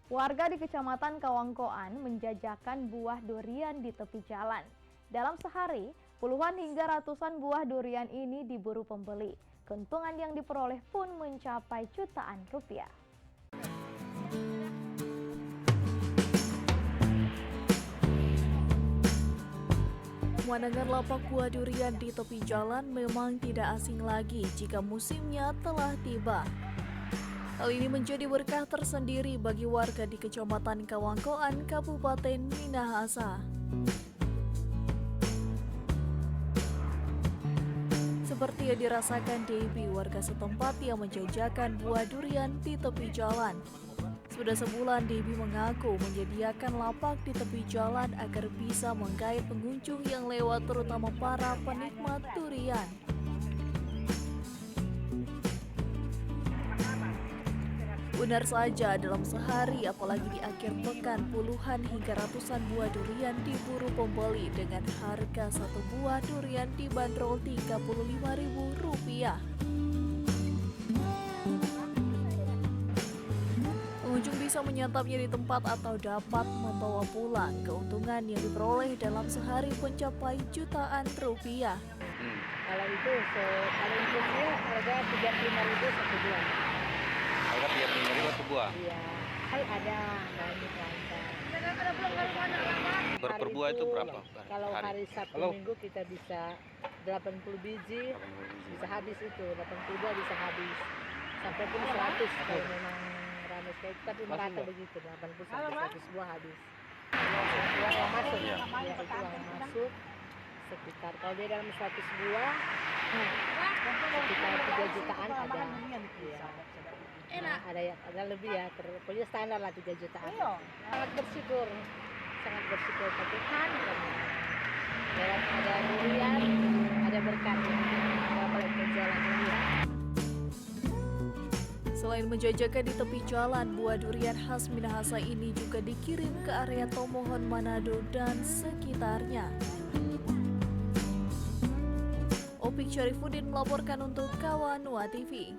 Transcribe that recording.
Warga di Kecamatan Kawangkoan menjajakan buah durian di tepi jalan. Dalam sehari, puluhan hingga ratusan buah durian ini diburu pembeli. Keuntungan yang diperoleh pun mencapai jutaan rupiah. Pemandangan lapak buah durian di tepi jalan memang tidak asing lagi jika musimnya telah tiba. Hal ini menjadi berkah tersendiri bagi warga di Kecamatan Kawangkoan, Kabupaten Minahasa. Seperti yang dirasakan Debbie, warga setempat yang menjajakan buah durian di tepi jalan. Sudah sebulan Debbie mengaku menyediakan lapak di tepi jalan agar bisa menggait pengunjung yang lewat, terutama para penikmat durian. Benar saja, dalam sehari apalagi di akhir pekan, puluhan hingga ratusan buah durian diburu pembeli dengan harga satu buah durian dibanderol Rp35.000. Pengunjung bisa menyantapnya di tempat atau dapat membawa pulang. Keuntungan yang diperoleh dalam sehari mencapai jutaan rupiah. Kalau itu kalau impulsnya harga Rp35.000 satu buah. Harga Rp35.000 satu buah. Iya. Ada banyak lancar. Per buah itu berapa? Kalau hari Sabtu Minggu kita bisa 80 biji, bisa habis itu 82 bisa habis. Sampai pun 100 kalau memang ramai sekali, tapi merata begitu 80 sampai 100 buah habis. Uang yang masuk, ya itu uang yang masuk sekitar kalau dia dalam 100 buah sekitar 3 jutaan ada. Ya, ada lebih ya, pokoknya standar lah 3 jutaan. Sangat bersyukur ke Tuhan karena ada durian, ada berkat, ada boleh berjalan durian. Selain menjajakan di tepi jalan, buah durian khas Minahasa ini juga dikirim ke area Tomohon, Manado dan sekitarnya. Opik Syarifuddin melaporkan untuk Kawanua TV.